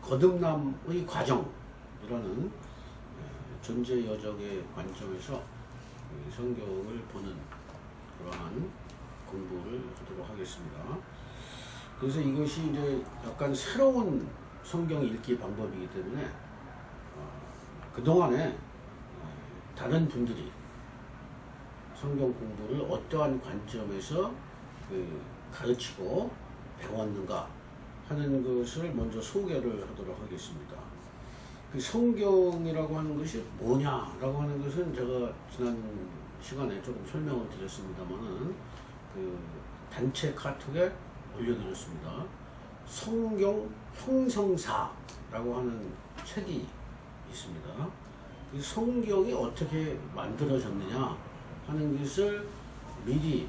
거듭남의 과정이라는 존재 여정의 관점에서 성경을 보는 그러한 공부를 하도록 하겠습니다. 그래서 이것이 이제 약간 새로운 성경 읽기 방법이기 때문에 그동안에 다른 분들이 성경 공부를 어떠한 관점에서 가르치고 배웠는가 하는 것을 먼저 소개를 하도록 하겠습니다. 그 성경이라고 하는 것이 뭐냐라고 하는 것은 제가 지난 시간에 조금 설명을 드렸습니다만은 그 단체 카톡에 올려드렸습니다. 성경 형성사라고 하는 책이 있습니다. 이 성경이 어떻게 만들어졌느냐 하는 것을 미리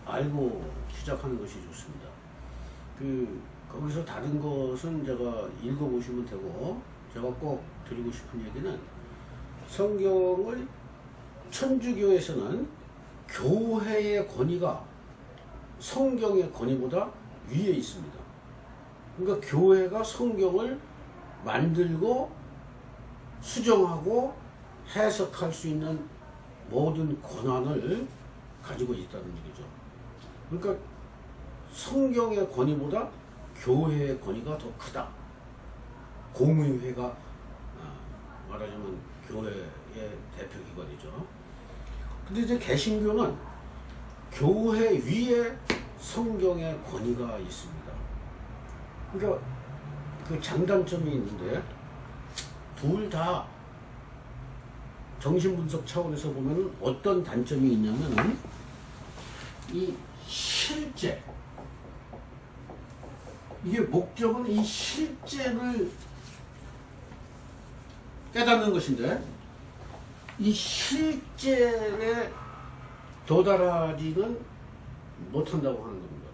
알고 시작하는 것이 좋습니다. 거기서 다른 것은 제가 읽어보시면 되고, 제가 꼭 드리고 싶은 얘기는 성경을 천주교에서는 교회의 권위가 성경의 권위보다 위에 있습니다. 그러니까 교회가 성경을 만들고 수정하고 해석할 수 있는 모든 권한을 가지고 있다는 얘기죠. 그러니까 성경의 권위보다 교회의 권위가 더 크다. 공의회가 말하자면 교회의 대표기관이죠. 근데 이제 개신교는 교회 위에 성경의 권위가 있습니다. 그러니까 그 장단점이 있는데 둘 다 정신분석 차원에서 보면 어떤 단점이 있냐면 이 실제, 이게 목적은 이 실제를 깨닫는 것인데 이 실제에 도달하지는 못한다고 하는 겁니다.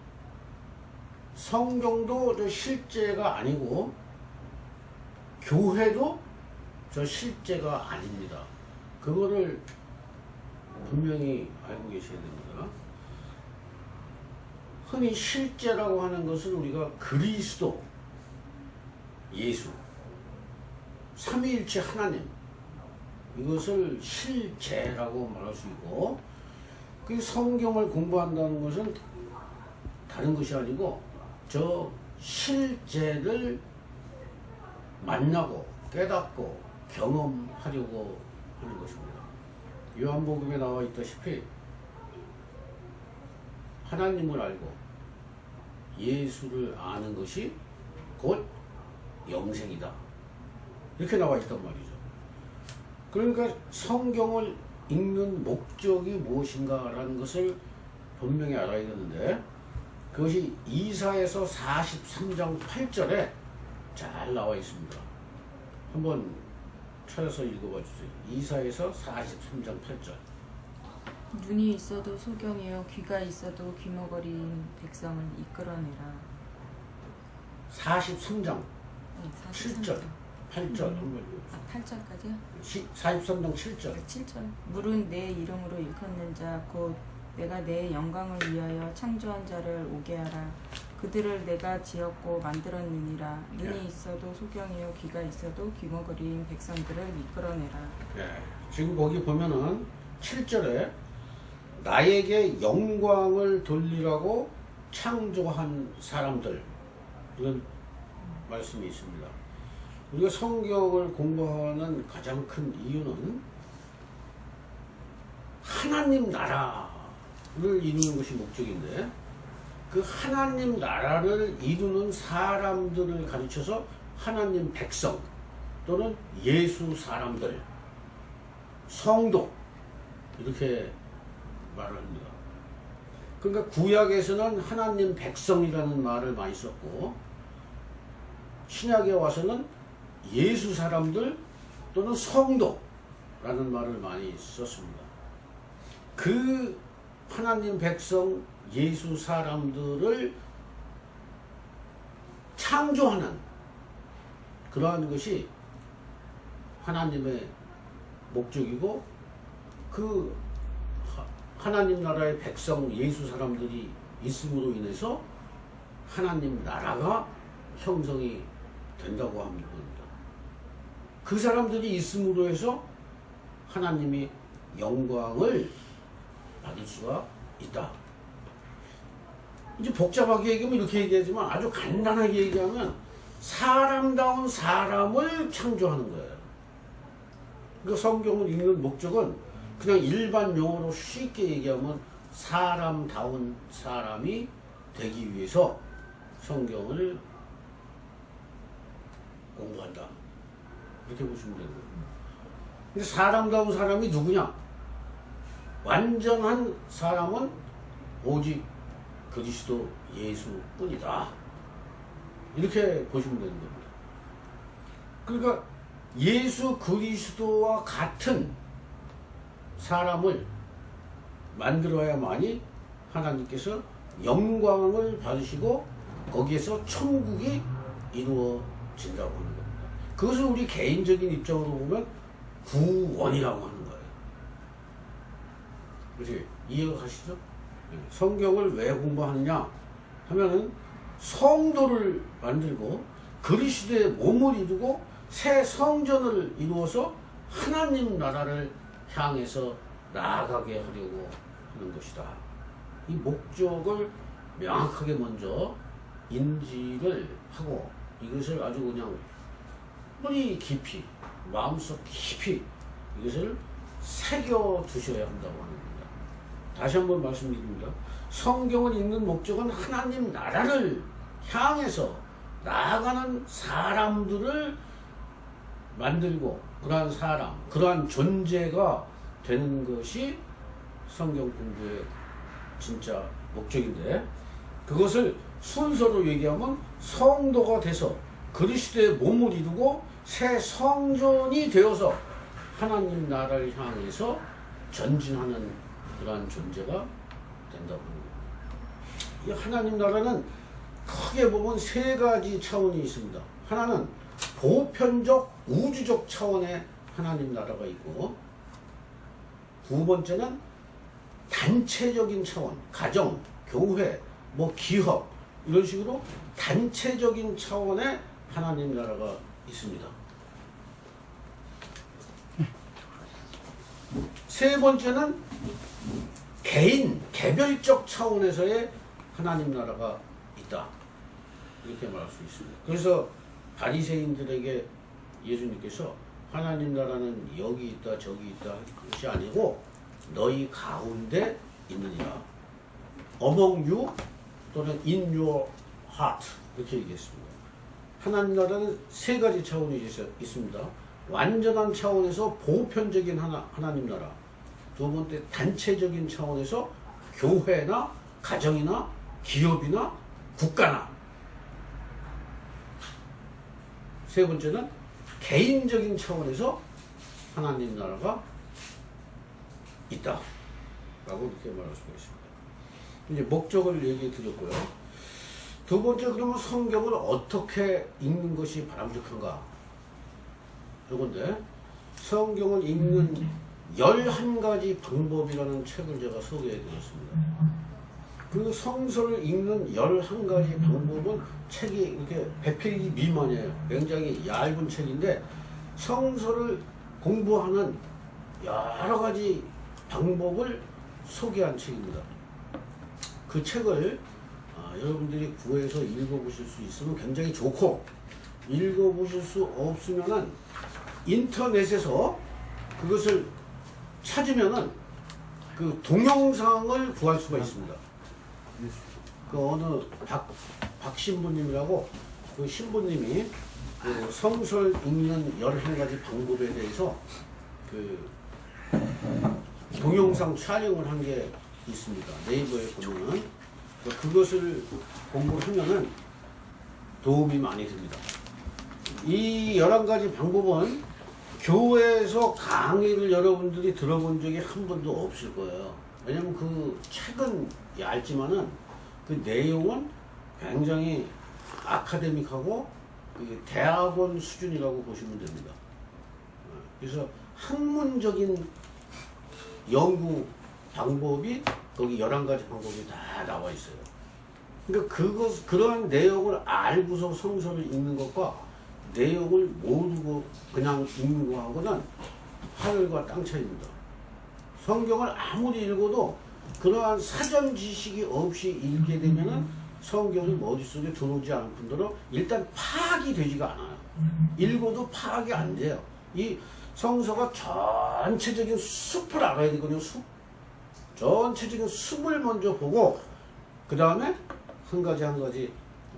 성경도 저 실제가 아니고 교회도 저 실제가 아닙니다. 그거를 분명히 알고 계셔야 됩니다. 흔히 실제라고 하는 것은 우리가 그리스도, 예수, 삼위일체 하나님, 이것을 실제라고 말할 수 있고, 그 성경을 공부한다는 것은 다른 것이 아니고 저 실제를 만나고 깨닫고 경험하려고 하는 것입니다. 요한복음에 나와 있다시피 하나님을 알고 예수를 아는 것이 곧 영생이다. 이렇게 나와 있단 말이죠. 그러니까 성경을 읽는 목적이 무엇인가라는 것을 분명히 알아야 되는데, 그것이 이사야서 43장 8절에 잘 나와 있습니다. 한번 찾아서 읽어봐 주세요. 이사야서 43장 8절. 눈이 있어도 소경이요 귀가 있어도 귀머거리인 백성을 이끌어내라. 43장 네, 7절 8절 한번 8절까지요? 43장 7절. 7절. 물은 내 이름으로 일컫는 자 곧 내가 내 영광을 위하여 창조한 자를 오게 하라. 그들을 내가 지었고 만들었느니라. 눈이 있어도 소경이요 귀가 있어도 귀머거리인 백성들을 이끌어내라. 네, 지금 거기 보면은 7절에 나에게 영광을 돌리라고 창조한 사람들, 이런 말씀이 있습니다. 우리가 성경을 공부하는 가장 큰 이유는 하나님 나라를 이루는 것이 목적인데, 그 하나님 나라를 이루는 사람들을 가르쳐서 하나님 백성 또는 예수 사람들, 성도, 이렇게 말을 합니다. 그러니까 구약에서는 하나님 백성이라는 말을 많이 썼고, 신약에 와서는 예수 사람들 또는 성도라는 말을 많이 썼습니다. 그 하나님 백성, 예수 사람들을 창조하는 그러한 것이 하나님의 목적이고, 그 하나님 나라의 백성, 예수 사람들이 있음으로 인해서 하나님 나라가 형성이 된다고 합니다. 그 사람들이 있음으로 해서 하나님이 영광을 받을 수가 있다. 이제 복잡하게 얘기하면 이렇게 얘기하지만 아주 간단하게 얘기하면 사람다운 사람을 창조하는 거예요. 그 성경을 읽는 목적은 그냥 일반 용어로 쉽게 얘기하면 사람다운 사람이 되기 위해서 성경을 공부한다. 이렇게 보시면 되는 거예요. 근데 사람다운 사람이 누구냐? 완전한 사람은 오직 그리스도 예수뿐이다. 이렇게 보시면 되는 겁니다. 그러니까 예수 그리스도와 같은 사람을 만들어야만이 하나님께서 영광을 받으시고 거기에서 천국이 이루어진다고 하는 겁니다. 그것을 우리 개인적인 입장으로 보면 구원이라고 하는 거예요. 그렇지? 이해가 가시죠? 성경을 왜 공부하느냐 하면은 성도를 만들고 그리스도의 몸을 이루고 새 성전을 이루어서 하나님 나라를 향해서 나아가게 하려고 하는 것이다. 이 목적을 명확하게 먼저 인지를 하고 이것을 아주 그냥 뿌리 깊이 마음속 깊이 이것을 새겨 두셔야 한다고 하는 겁니다. 다시 한번 말씀드립니다. 성경을 읽는 목적은 하나님 나라를 향해서 나아가는 사람들을 만들고 그러한 사람, 그러한 존재가 되는 것이 성경 공부의 진짜 목적인데 그것을 순서로 얘기하면 성도가 돼서 그리스도의 몸을 이루고 새 성전이 되어서 하나님 나라를 향해서 전진하는 그러한 존재가 된다고 합니다. 이 하나님 나라는 크게 보면 세 가지 차원이 있습니다. 하나는 보편적 우주적 차원의 하나님 나라가 있고 두 번째는 단체적인 차원, 가정, 교회, 기업 이런 식으로 단체적인 차원의 하나님 나라가 있습니다. 세 번째는 개별적 차원에서의 하나님 나라가 있다. 이렇게 말할 수 있습니다. 그래서 바리새인들에게 예수님께서 하나님 나라는 여기 있다 저기 있다 할 것이 아니고 너희 가운데 있느니라. Among you 또는 in your heart 이렇게 얘기했습니다. 하나님 나라는 세 가지 차원이 있습니다. 완전한 차원에서 보편적인 하나님 나라, 두 번째 단체적인 차원에서 교회나 가정이나 기업이나 국가나, 세 번째는 개인적인 차원에서 하나님 나라가 있다 라고 이렇게 말할 수가 있습니다. 이제 목적을 얘기해 드렸고요. 두 번째, 그러면 성경을 어떻게 읽는 것이 바람직한가? 이건데 성경을 읽는 11가지 방법이라는 책을 제가 소개해 드렸습니다. 그 성서를 읽는 11가지 방법은 책이 이렇게 100페이지 미만이에요. 굉장히 얇은 책인데 성서를 공부하는 여러 가지 방법을 소개한 책입니다. 그 책을 여러분들이 구해서 읽어보실 수 있으면 굉장히 좋고, 읽어보실 수 없으면은 인터넷에서 그것을 찾으면은 그 동영상을 구할 수가 있습니다. 그 어느 박 신부님이라고 그 신부님이 그 성서를 읽는 11가지 방법에 대해서 그 동영상 촬영을 한 게 있습니다. 네이버에 보면은 그것을 공부하면은 도움이 많이 됩니다. 이 11가지 방법은 교회에서 강의를 여러분들이 들어본 적이 한 번도 없을 거예요. 왜냐면 그 책은 얇지만은 그 내용은 굉장히 아카데믹하고 대학원 수준이라고 보시면 됩니다. 그래서 학문적인 연구 방법이 거기 11가지 방법이 다 나와 있어요. 그러니까 그런 내용을 알고서 성서를 읽는 것과 내용을 모르고 그냥 읽는 거하고는 하늘과 땅 차이입니다. 성경을 아무리 읽어도 그러한 사전 지식이 없이 읽게 되면은 성경이 머릿속에 들어오지 않을 뿐더러 일단 파악이 되지가 않아요. 읽어도 파악이 안 돼요. 이 성서가 전체적인 숲을 알아야 되거든요. 숲. 전체적인 숲을 먼저 보고 그 다음에 한 가지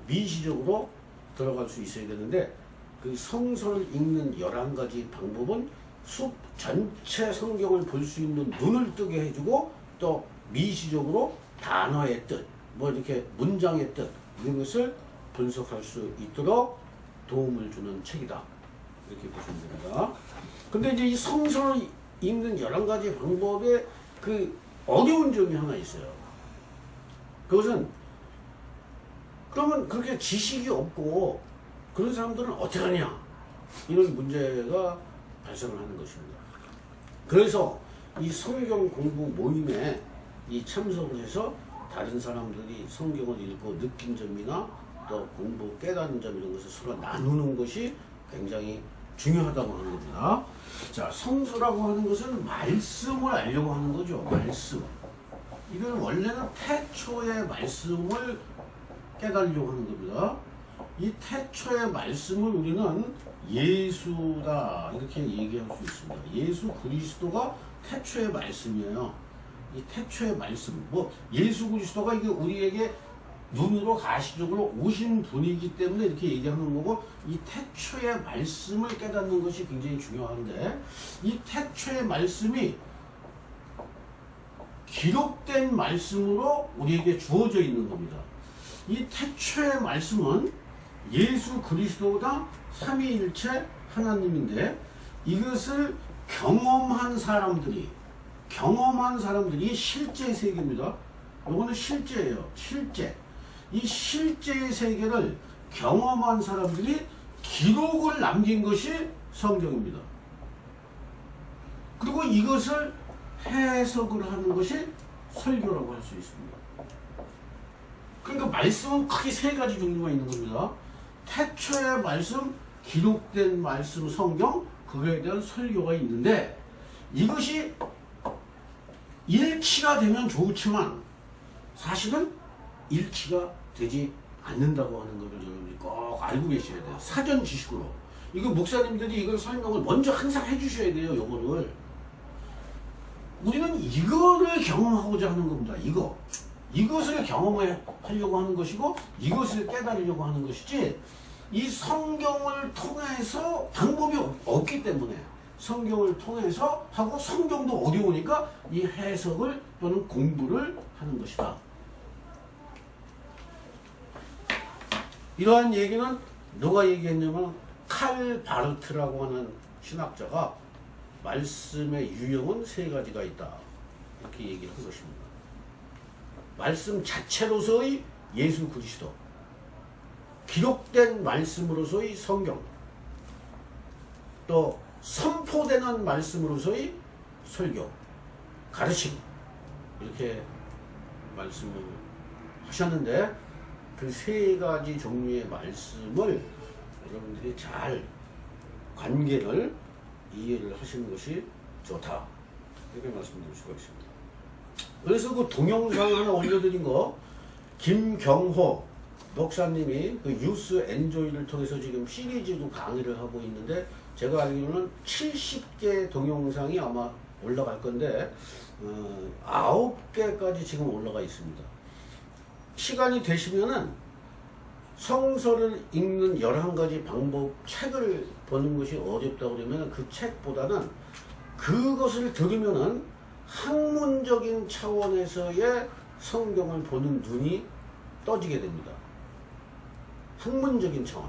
미시적으로 들어갈 수 있어야 되는데 그 성서를 읽는 11가지 방법은 숲 전체 성경을 볼 수 있는 눈을 뜨게 해주고 또 미시적으로 단어의 뜻, 뭐 이렇게 문장의 뜻 이런 것을 분석할 수 있도록 도움을 주는 책이다. 이렇게 보시면 됩니다. 근데 이제 이 성서를 읽는 11가지 방법에 그 어려운 점이 하나 있어요. 그것은 그러면 그렇게 지식이 없고 그런 사람들은 어떻게 하냐 이런 문제가 발생을 하는 것입니다. 그래서 이 성경 공부 모임에 이 참석을 해서 다른 사람들이 성경을 읽고 느낀 점이나 또 공부 깨닫는 점 이런 것을 서로 나누는 것이 굉장히 중요하다고 하는 겁니다. 자, 성서라고 하는 것은 말씀을 알려고 하는 거죠. 말씀. 이건 원래는 태초의 말씀을 깨달으려고 하는 겁니다. 이 태초의 말씀을 우리는 예수다 이렇게 얘기할 수 있습니다. 예수 그리스도가 태초의 말씀이에요. 이 태초의 말씀, 뭐 예수 그리스도가 이게 우리에게 눈으로 가시적으로 오신 분이기 때문에 이렇게 얘기하는 거고, 이 태초의 말씀을 깨닫는 것이 굉장히 중요한데, 이 태초의 말씀이 기록된 말씀으로 우리에게 주어져 있는 겁니다. 이 태초의 말씀은 예수 그리스도가 삼위일체 하나님인데, 이것을 경험한 사람들이 실제 세계입니다. 이거는 실제예요. 실제. 이 실제의 세계를 경험한 사람들이 기록을 남긴 것이 성경입니다. 그리고 이것을 해석을 하는 것이 설교라고 할 수 있습니다. 그러니까 말씀은 크게 3가지 종류가 있는 겁니다. 태초의 말씀, 기록된 말씀, 성경, 그거에 대한 설교가 있는데, 이것이 일치가 되면 좋지만 사실은 일치가 되지 않는다고 하는 것을 여러분이 꼭 알고 계셔야 돼요. 사전 지식으로. 이거 목사님들이 이걸 설명을 먼저 항상 해주셔야 돼요. 요거를. 우리는 이거를 경험하고자 하는 겁니다. 이것을 경험하려고 하는 것이고, 이것을 깨달으려고 하는 것이지, 이 성경을 통해서 방법이 없기 때문에 성경을 통해서 하고, 성경도 어려우니까 이 해석을 또는 공부를 하는 것이다. 이러한 얘기는 누가 얘기했냐면 칼 바르트라고 하는 신학자가 말씀의 유형은 3가지가 있다. 이렇게 얘기를 한 것입니다. 말씀 자체로서의 예수 그리스도, 기록된 말씀으로서의 성경, 또 선포되는 말씀으로서의 설교, 가르침, 이렇게 말씀을 하셨는데, 그 3가지 종류의 말씀을 여러분들이 잘 관계를 이해를 하시는 것이 좋다, 이렇게 말씀드릴 수가 있습니다. 그래서 그 동영상 하나 올려드린 거, 김경호 목사님이 그 유스 엔조이를 통해서 지금 시리즈로 강의를 하고 있는데, 제가 알기로는 70개 동영상이 아마 올라갈 건데 9개까지 지금 올라가 있습니다. 시간이 되시면은 성서를 읽는 11가지 방법 책을 보는 것이 어렵다고 그러면 그 책보다는 그것을 들으면은 학문적인 차원에서의 성경을 보는 눈이 떠지게 됩니다. 학문적인 차원.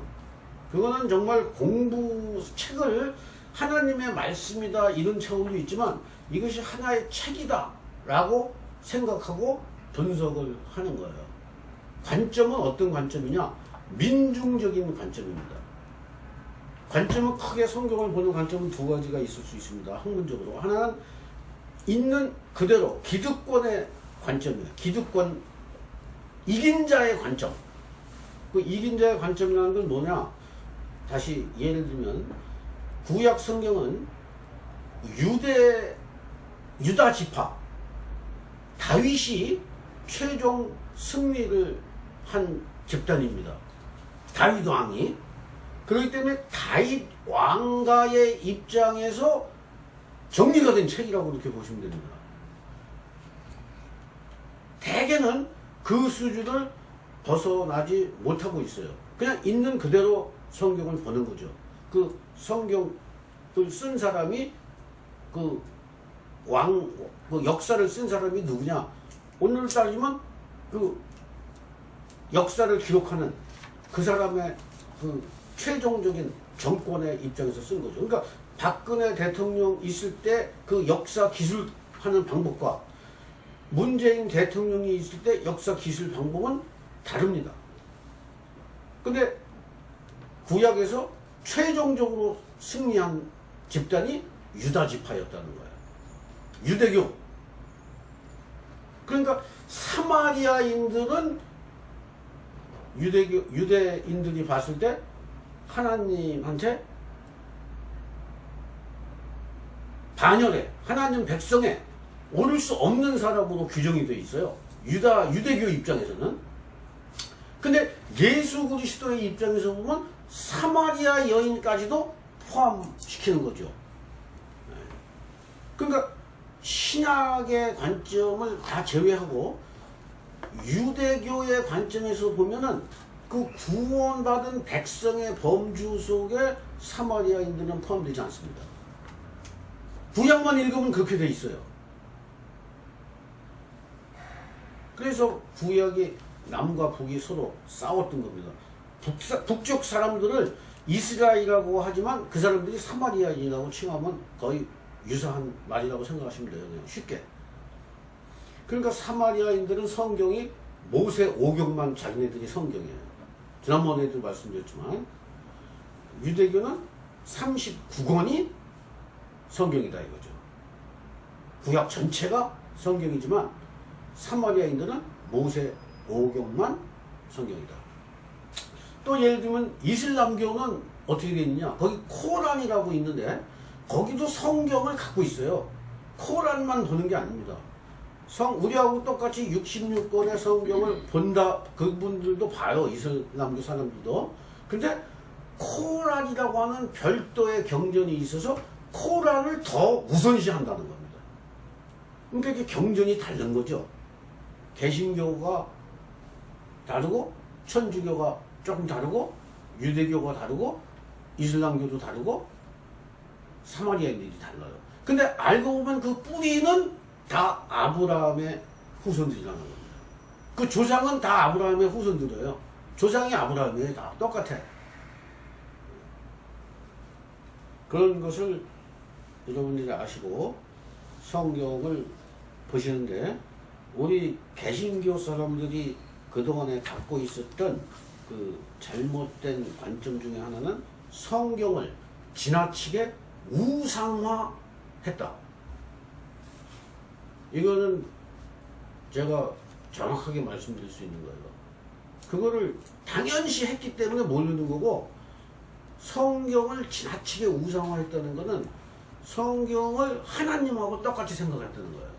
그거는 정말 공부, 책을 하나님의 말씀이다 이런 차원도 있지만, 이것이 하나의 책이다 라고 생각하고 분석을 하는 거예요. 관점은 어떤 관점이냐? 민중적인 관점입니다. 관점은 크게 성경을 보는 관점은 2가지가 있을 수 있습니다. 학문적으로. 하나는 있는 그대로 기득권의 관점이에요. 기득권, 이긴 자의 관점. 그 이긴 자의 관점이라는 건 뭐냐? 다시 예를 들면 구약 성경은 유다 지파 다윗이 최종 승리를 한 집단입니다. 다윗 왕이. 그렇기 때문에 다윗 왕가의 입장에서 정리가 된 책이라고 그렇게 보시면 됩니다. 대개는 그 수준을 벗어나지 못하고 있어요. 그냥 있는 그대로 성경을 보는 거죠. 그 성경을 쓴 사람이 그 역사를 쓴 사람이 누구냐? 오늘 따지면 그 역사를 기록하는 그 사람의 그 최종적인 정권의 입장에서 쓴 거죠. 그러니까 박근혜 대통령 있을 때 그 역사 기술하는 방법과 문재인 대통령이 있을 때 역사 기술 방법은 다릅니다. 근데 구약에서 최종적으로 승리한 집단이 유다 지파였다는 거예요. 유대교. 그러니까 사마리아인들은 유대인들이 봤을 때 하나님한테 반열에 하나님 백성에 오를 수 없는 사람으로 규정이 되어 있어요. 유대교 입장에서는. 근데 예수 그리스도의 입장에서 보면 사마리아 여인까지도 포함시키는 거죠. 그러니까 신약의 관점을 다 제외하고 유대교의 관점에서 보면은 그 구원받은 백성의 범주 속에 사마리아인들은 포함되지 않습니다. 구약만 읽으면 그렇게 돼 있어요. 그래서 구약이 남과 북이 서로 싸웠던 겁니다. 북쪽 사람들을 이스라엘이라고 하지만 그 사람들이 사마리아인이라고 칭하면 거의 유사한 말이라고 생각하시면 돼요. 그냥 쉽게. 그러니까 사마리아인들은 성경이 모세 5경만 자기네들이 성경이에요. 지난번에도 말씀드렸지만 유대교는 39권이 성경이다 이거죠. 구약 전체가 성경이지만 사마리아인들은 모세 5경만 성경이다. 또 예를 들면 이슬람교는 어떻게 되어 있느냐. 거기 코란이라고 있는데 거기도 성경을 갖고 있어요. 코란만 보는 게 아닙니다. 우리하고 똑같이 66권의 성경을 본다. 그분들도 봐요. 이슬람교 사람들도. 근데 코란이라고 하는 별도의 경전이 있어서 코란을 더 우선시한다는 겁니다. 그러니까 이게 경전이 다른 거죠. 개신교가 다르고 천주교가 조금 다르고 유대교가 다르고 이슬람교도 다르고 사마리아인들이 달라요. 근데 알고 보면 그 뿌리는 다 아브라함의 후손들이라는 겁니다. 그 조상은 다 아브라함의 후손들이에요. 조상이 아브라함이에요. 다 똑같아. 그런 것을 여러분들이 아시고 성경을 보시는데 우리 개신교 사람들이 그동안에 갖고 있었던 그 잘못된 관점 중에 하나는 성경을 지나치게 우상화했다. 이거는 제가 정확하게 말씀드릴 수 있는 거예요. 그거를 당연시 했기 때문에 모르는 거고, 성경을 지나치게 우상화했다는 거는 성경을 하나님하고 똑같이 생각했다는 거예요.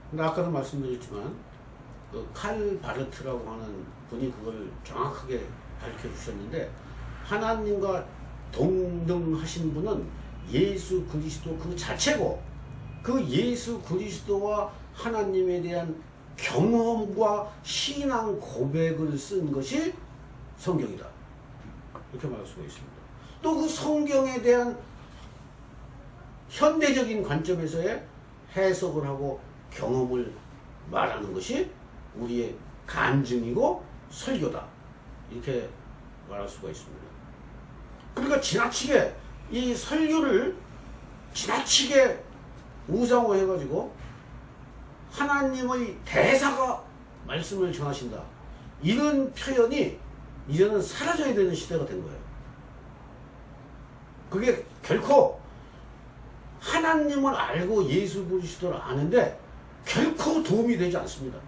근데 아까도 말씀드렸지만 그 칼 바르트라고 하는 분이 그걸 정확하게 가르쳐 주셨는데, 하나님과 동등하신 분은 예수 그리스도 그 자체고, 그 예수 그리스도와 하나님에 대한 경험과 신앙 고백을 쓴 것이 성경이다. 이렇게 말할 수가 있습니다. 또 그 성경에 대한 현대적인 관점에서의 해석을 하고 경험을 말하는 것이 우리의 간증이고 설교다. 이렇게 말할 수가 있습니다. 그러니까 지나치게 이 설교를 지나치게 우상화해가지고 하나님의 대사가 말씀을 전하신다. 이런 표현이 이제는 사라져야 되는 시대가 된 거예요. 그게 결코 하나님을 알고 예수 그리스도를 아는데 결코 도움이 되지 않습니다.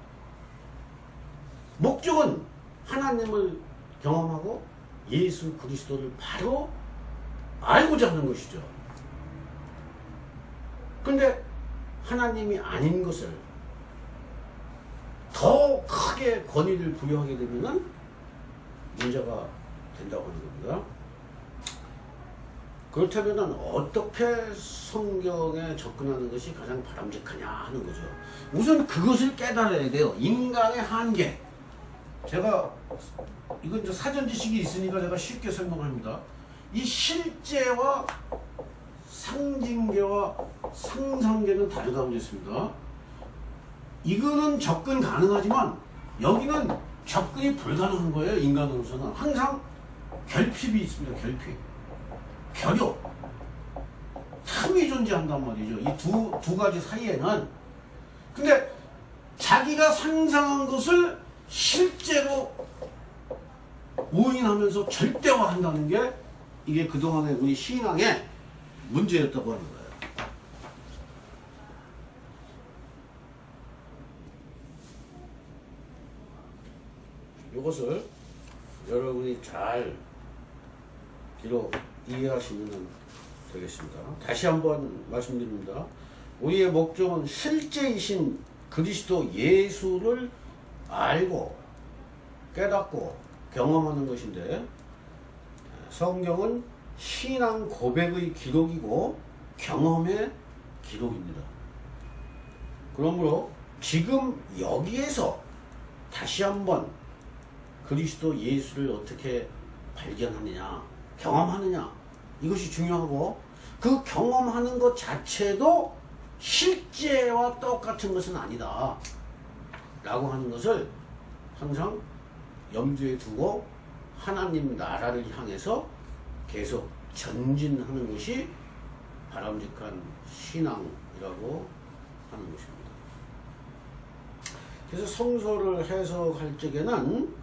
목적은 하나님을 경험하고 예수 그리스도를 바로 알고자 하는 것이죠. 근데 하나님이 아닌 것을 더 크게 권위를 부여하게 되면은 문제가 된다고 하는 겁니다. 그렇다면 어떻게 성경에 접근하는 것이 가장 바람직하냐 하는 거죠. 우선 그것을 깨달아야 돼요. 인간의 한계. 제가 이건 이제 사전 지식이 있으니까 제가 쉽게 설명합니다. 이 실제와 상징계와 상상계는 다르다고 그랬습니다. 이거는 접근 가능하지만 여기는 접근이 불가능한 거예요. 인간으로서는 항상 결핍이 있습니다. 결핍, 결여, 틈이 존재한단 말이죠. 이 두 가지 사이에는. 근데 자기가 상상한 것을 실제로 오인하면서 절대화한다는 게 이게 그동안의 우리 신앙의 문제였다고 하는 거예요. 이것을 여러분이 잘 이해하시면 되겠습니다. 다시 한번 말씀드립니다. 우리의 목적은 실제이신 그리스도 예수를 알고 깨닫고 경험하는 것인데, 성경은 신앙 고백의 기록이고 경험의 기록입니다. 그러므로 지금 여기에서 다시 한번 그리스도 예수를 어떻게 발견하느냐, 경험하느냐, 이것이 중요하고, 그 경험하는 것 자체도 실제와 똑같은 것은 아니다 라고 하는 것을 항상 염두에 두고 하나님 나라를 향해서 계속 전진하는 것이 바람직한 신앙이라고 하는 것입니다. 그래서 성서를 해석할 적에는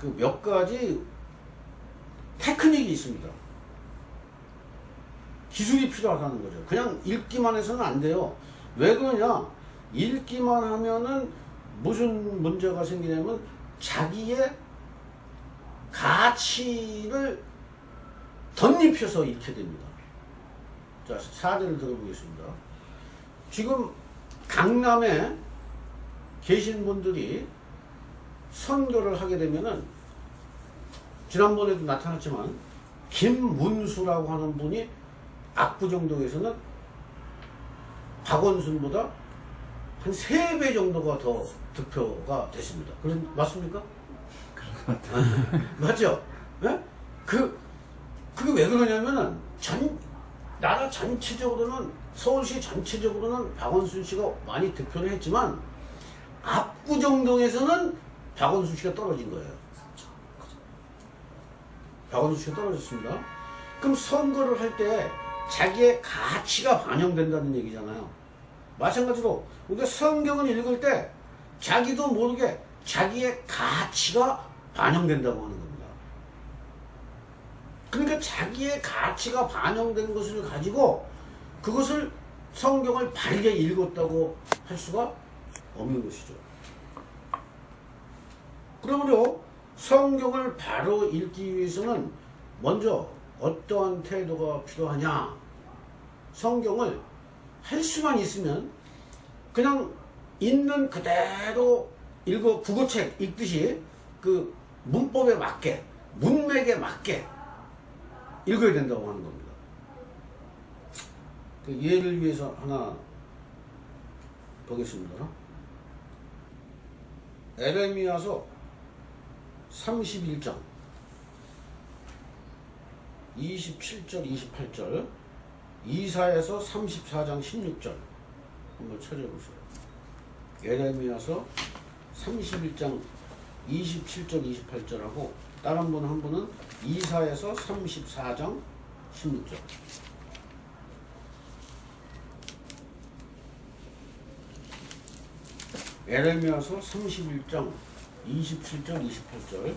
그 몇 가지 테크닉이 있습니다. 기술이 필요하다는 거죠. 그냥 읽기만 해서는 안 돼요. 왜 그러냐? 읽기만 하면은 무슨 문제가 생기냐면 자기의 가치를 덧입혀서 읽게 됩니다. 자, 사례를 들어보겠습니다. 지금 강남에 계신 분들이 선교를 하게 되면은, 지난번에도 나타났지만 김문수라고 하는 분이 압구정동에서는 박원순보다 한 3배 정도가 더 득표가 됐습니다. 맞습니까? 그런 것 같아요. 맞죠? 네? 그게 왜 그러냐면은 나라 전체적으로는, 서울시 전체적으로는 박원순 씨가 많이 득표를 했지만 압구정동에서는 박원순 씨가 떨어진 거예요. 박원순 씨가 떨어졌습니다. 그럼 선거를 할 때 자기의 가치가 반영된다는 얘기잖아요. 마찬가지로 우리가 성경을 읽을 때 자기도 모르게 자기의 가치가 반영된다고 하는 겁니다. 그러니까 자기의 가치가 반영된 것을 가지고 그것을, 성경을 바르게 읽었다고 할 수가 없는 것이죠. 그러므로 성경을 바로 읽기 위해서는 먼저 어떠한 태도가 필요하냐? 성경을 할 수만 있으면 그냥 있는 그대로 국어책 읽듯이 그 문법에 맞게, 문맥에 맞게 읽어야 된다고 하는 겁니다. 그 예를 위해서 하나 보겠습니다. 에레미야서 31장 27절 28절, 이사야서 34장 16절 한번 찾아보세요. 에레미야서 31장 27절 28절하고 다른 한 분은 이사야서 34장 16절. 에레미야서 31장 27절 28절,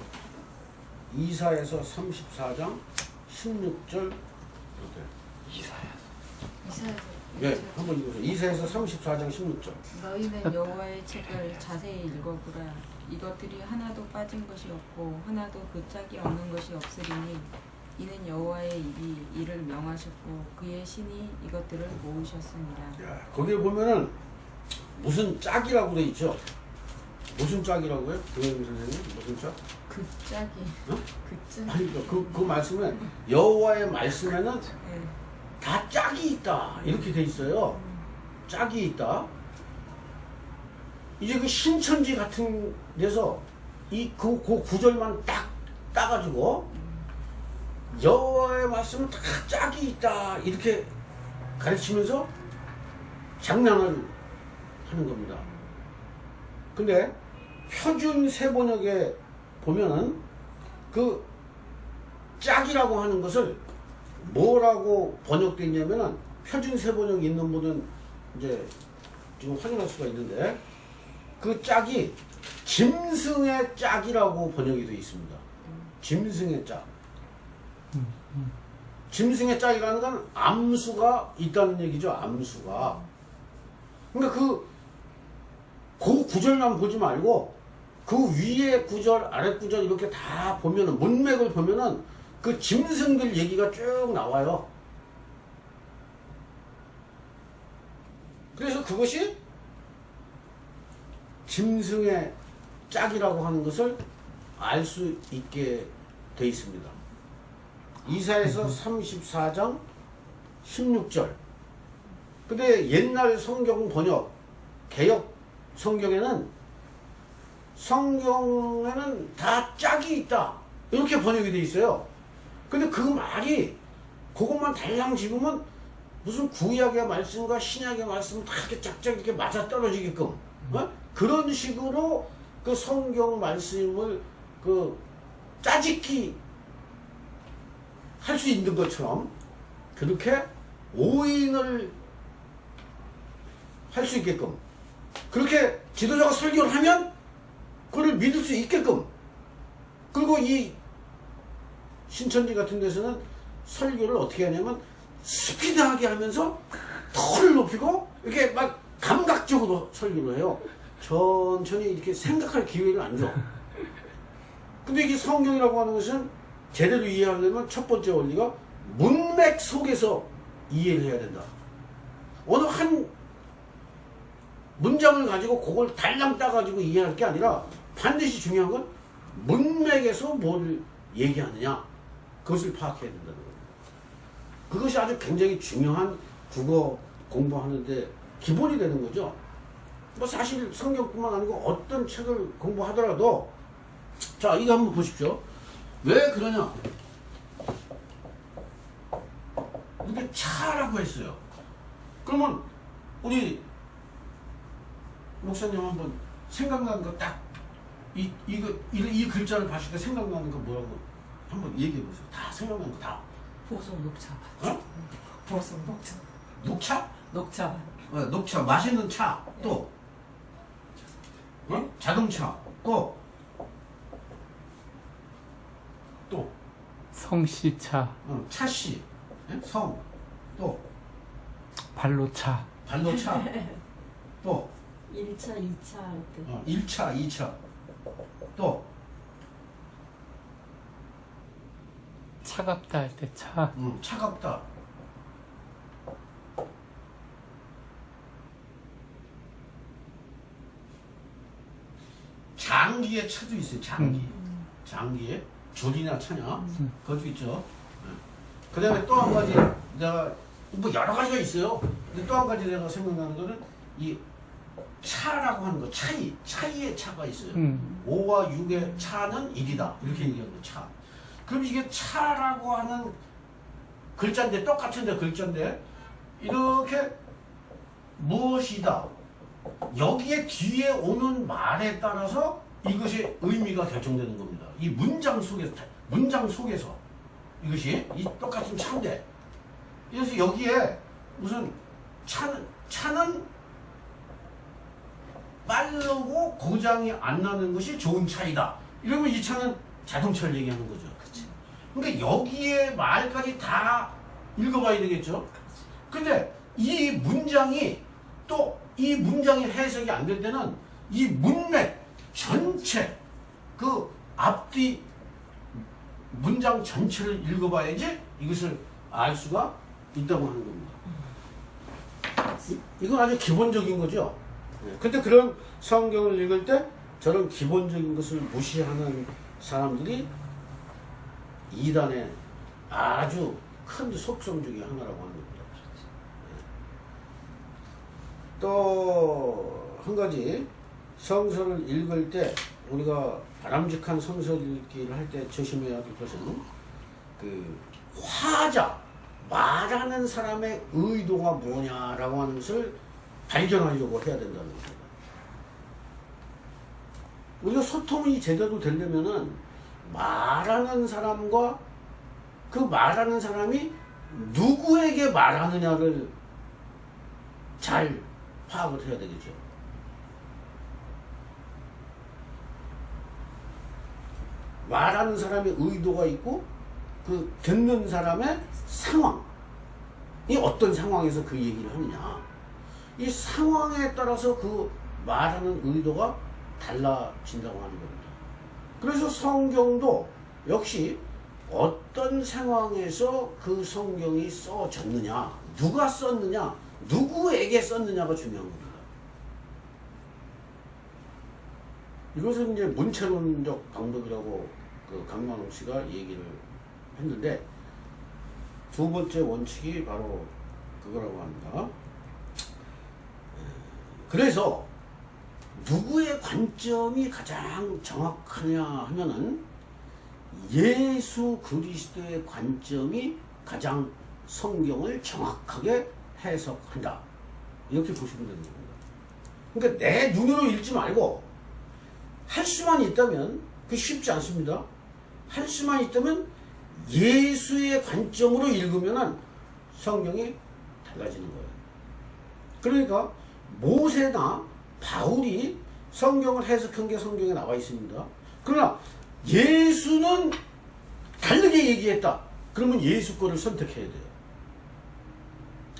이사야서 34장 16절. 이사야. 예, 한번 읽어보세요. 이사야서 34장 16절. 너희는 여호와의 책을 자세히 읽어보라. 이것들이 하나도 빠진 것이 없고 하나도 그 짝이 없는 것이 없으리니 이는 여호와의 입이 이를 명하셨고 그의 신이 이것들을 모으셨습니다. 야, 거기에 보면은 무슨 짝이라고 돼 있죠? 무슨 짝이라고요? 동영민 선생님 무슨 짝? 그 짝이 어? 그 짝. 아니 그 말씀에 여호와의 말씀에는 네. 다 짝이 있다 이렇게 돼 있어요. 짝이 있다. 이제 그 신천지 같은 데서 그 구절만 딱 따가지고 여호와의 말씀은 다 짝이 있다 이렇게 가르치면서 장난을 하는 겁니다. 근데 표준 세번역에 보면은 그 짝이라고 하는 것을 뭐라고 번역되어 있냐면은 표준 세번역 있는 분은 이제 지금 확인할 수가 있는데 그 짝이 짐승의 짝이라고 번역이 되어 있습니다. 짐승의 짝. 짐승의 짝이라는 건 암수가 있다는 얘기죠. 암수가. 그러니까 그 구절만 보지 말고 그 위에 구절, 아래 구절 이렇게 다 보면은 문맥을 보면은 그 짐승들 얘기가 쭉 나와요. 그래서 그것이 짐승의 짝이라고 하는 것을 알 수 있게 돼 있습니다. 이사야서 34장 16절. 근데 옛날 성경 번역, 개역 성경에는 다 짝이 있다. 이렇게 번역이 돼 있어요. 근데 그 말이 그것만 달랑 집으면 무슨 구약의 말씀과 신약의 말씀 다 이렇게 짝짝 이렇게 맞아 떨어지게끔 어? 그런 식으로 그 성경 말씀을 그 짜집기 할 수 있는 것처럼 그렇게 오인을 할 수 있게끔 그렇게 지도자가 설교를 하면 그걸 믿을 수 있게끔 그리고 이 신천지 같은 데서는 설교를 어떻게 하냐면 스피드하게 하면서 털을 높이고 이렇게 막 감각적으로 설교를 해요. 천천히 이렇게 생각할 기회를 안 줘. 근데 이게 성경이라고 하는 것은 제대로 이해하려면 첫 번째 원리가 문맥 속에서 이해를 해야 된다. 어느 한 문장을 가지고 그걸 달랑 따가지고 이해할 게 아니라 반드시 중요한 건 문맥에서 뭘 얘기하느냐 그것을 파악해야 된다는 거예요. 그것이 아주 굉장히 중요한 국어 공부하는데 기본이 되는 거죠. 뭐 사실 성경뿐만 아니고 어떤 책을 공부하더라도 자 이거 한번 보십시오. 왜 그러냐? 이게 차라고 했어요. 그러면 우리 목사님 한번 생각나는 거 딱 이 글자를 봤을 때 생각나는 거 뭐라고 한번 얘기해 보세요. 다 생각나는 거 다. 보석 녹차. 어? 보석 녹차. 녹차? 녹차. 녹차 마시는 차 또. 어? 자동차 또. 또. 성씨차, 차씨 성 또. 발로차, 발로차 또. 1차, 2차 할 때. 1차, 2차 또. 차갑다 할 때 차, 차갑다. 장기의 차도 있어요. 장기. 장기에 줄이나 차냐 그것도 있죠. 그 다음에 또 한 가지 내가 뭐 여러 가지가 있어요. 근데 또 한 가지 내가 생각나는 거는 이 차라고 하는 거 차이의 차가 있어요. 5와 6의 차는 1이다 이렇게 얘기하는 거 차. 그럼 이게 차라고 하는 글자인데 똑같은데 글자인데 이렇게 무엇이다 여기에 뒤에 오는 말에 따라서 이것이 의미가 결정되는 겁니다. 이 문장 속에서 이것이 이 똑같은 차인데 그래서 여기에 무슨 차는 빠르고 고장이 안 나는 것이 좋은 차이다. 이러면 이 차는 자동차를 얘기하는 거죠. 그러니까 여기에 말까지 다 읽어봐야 되겠죠. 근데 이 문장이 또 이 문장이 해석이 안 될 때는 이 문맥 전체 그 앞뒤 문장 전체를 읽어봐야지 이것을 알 수가 있다고 하는 겁니다. 이건 아주 기본적인 거죠. 근데 그런 성경을 읽을 때 저런 기본적인 것을 무시하는 사람들이 이단의 아주 큰 속성 중에 하나라고 하는 겁니다. 또 한 가지 성서를 읽을 때 우리가 바람직한 성서 읽기를 할 때 조심해야 될 것은 그 화자 말하는 사람의 의도가 뭐냐라고 하는 것을 발견하려고 해야 된다는 겁니다. 우리가 소통이 제대로 되려면은 말하는 사람과 그 말하는 사람이 누구에게 말하느냐를 잘 파악을 해야 되겠죠. 말하는 사람의 의도가 있고 그 듣는 사람의 상황이 어떤 상황에서 그 얘기를 하느냐, 이 상황에 따라서 그 말하는 의도가 달라진다고 하는 겁니다. 그래서 성경도 역시 어떤 상황에서 그 성경이 써졌느냐, 누가 썼느냐, 누구에게 썼느냐가 중요한 겁니다. 이것은 이제 문체론적 방법이라고 그 강만옥 씨가 얘기를 했는데, 두 번째 원칙이 바로 그거라고 합니다. 그래서 누구의 관점이 가장 정확하냐 하면은 예수 그리스도의 관점이 가장 성경을 정확하게 해석한다, 이렇게 보시면 되는 겁니다. 그러니까 내 눈으로 읽지 말고 할 수만 있다면, 그 쉽지 않습니다. 할 수만 있다면 예수의 관점으로 읽으면 성경이 달라지는 거예요. 그러니까 모세나 바울이 성경을 해석한 게 성경에 나와 있습니다. 그러나 예수는 다르게 얘기했다, 그러면 예수 거를 선택해야 돼요.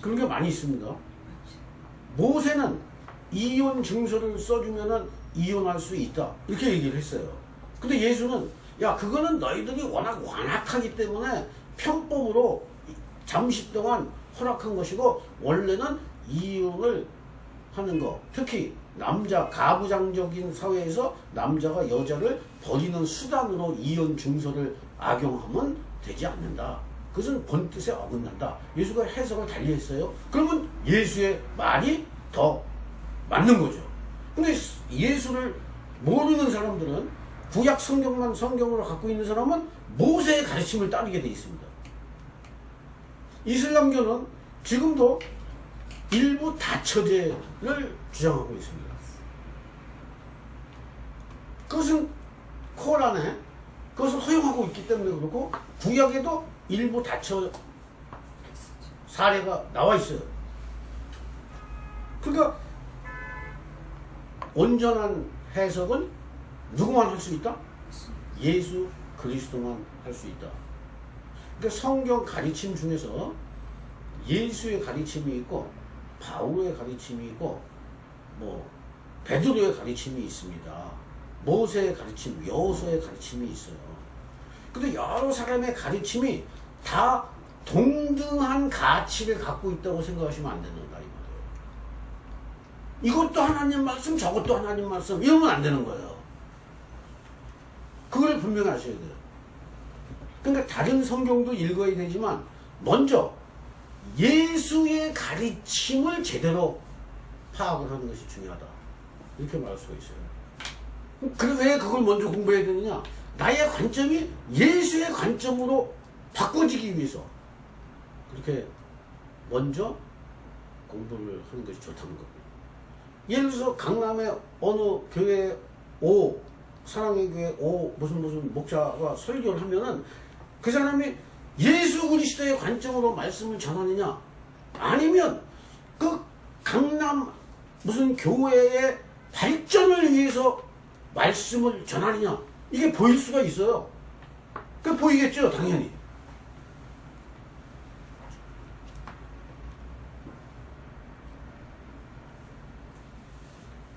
그런 게 많이 있습니다. 모세는 이혼 증서를 써주면 이혼할 수 있다, 이렇게 얘기를 했어요. 근데 예수는 야, 그거는 너희들이 워낙 완악하기 때문에 편법으로 잠시 동안 허락한 것이고, 원래는 이혼을 하는 거, 특히 남자 가부장적인 사회에서 남자가 여자를 버리는 수단으로 이혼 증서를 악용하면 되지 않는다, 그것은 본뜻에 어긋난다, 예수가 해석을 달리 했어요. 그러면 예수의 말이 더 맞는 거죠. 근데 예수를 모르는 사람들은, 구약 성경만 성경으로 갖고 있는 사람은 모세의 가르침을 따르게 되어 있습니다. 이슬람교는 지금도 일부 다처제를 주장하고 있습니다. 그것은 코란에 그것을 허용하고 있기 때문에 그렇고, 구약에도 일부 다처 사례가 나와 있어요. 그러니까 온전한 해석은 누구만 할 수 있다? 예수 그리스도만 할 수 있다. 그러니까 성경 가르침 중에서 예수의 가르침이 있고, 바울의 가르침이 있고, 뭐 베드로의 가르침이 있습니다. 모세의 가르침, 여호수아의 가르침이 있어요. 근데 여러 사람의 가르침이 다 동등한 가치를 갖고 있다고 생각하시면 안 된다, 이 말이에요. 이것도 하나님 말씀, 저것도 하나님 말씀, 이러면 안 되는 거예요. 그걸 분명히 아셔야 돼요. 그러니까 다른 성경도 읽어야 되지만 먼저 예수의 가르침을 제대로 파악을 하는 것이 중요하다, 이렇게 말할 수가 있어요. 그럼 왜 그걸 먼저 공부해야 되느냐? 나의 관점이 예수의 관점으로 바꿔지기 위해서 그렇게 먼저 공부를 하는 것이 좋다는 겁니다. 예를 들어서 강남의 어느 교회 사랑의 교회 무슨 목사가 설교를 하면은 그 사람이 예수 그리스도의 관점으로 말씀을 전하느냐, 아니면 그 강남 무슨 교회의 발전을 위해서 말씀을 전하느냐, 이게 보일 수가 있어요. 그 보이겠죠, 당연히.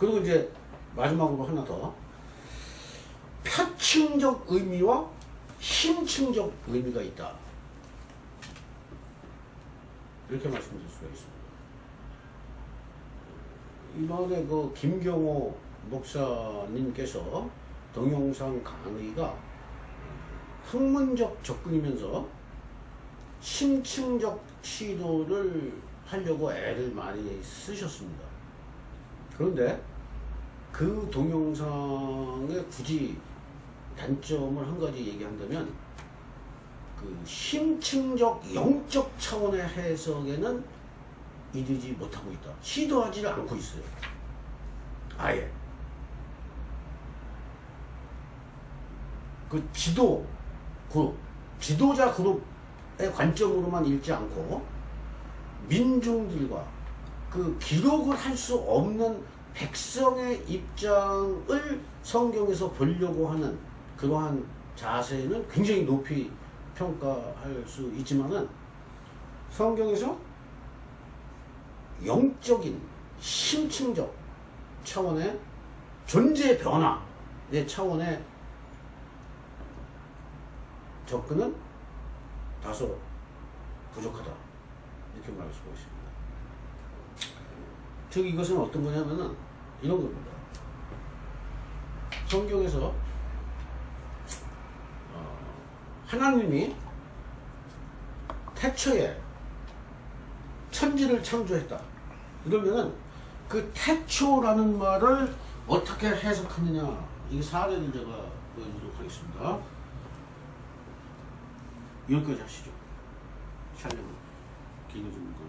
그리고 이제 마지막으로 하나 더. 표층적 의미와 심층적 의미가 있다. 이렇게 말씀드릴 수가 있습니다. 이번에 그 김경호 목사님께서 동영상 강의가 학문적 접근이면서 심층적 시도를 하려고 애를 많이 쓰셨습니다. 그런데 그 동영상에 굳이 단점을 한 가지 얘기한다면 그 심층적 영적 차원의 해석에는 이르지 못하고 있다. 시도하지를 않고 있어요. 아예. 그 지도 그룹, 지도자 그룹의 관점으로만 읽지 않고 민중들과 그 기록을 할 수 없는 백성의 입장을 성경에서 보려고 하는 그러한 자세는 굉장히 높이 평가할 수 있지만은 성경에서 영적인 심층적 차원의 존재 변화의 차원의 접근은 다소 부족하다 이렇게 말할 수가 있습니다. 즉 이것은 어떤 거냐면은 이런 겁니다. 성경에서 하나님이 태초에 천지를 창조했다. 그러면은 그 태초라는 말을 어떻게 해석하느냐, 이 사례를 제가 보여드리도록 하겠습니다. 여기까지 하시죠. 촬영은 길어지는 거.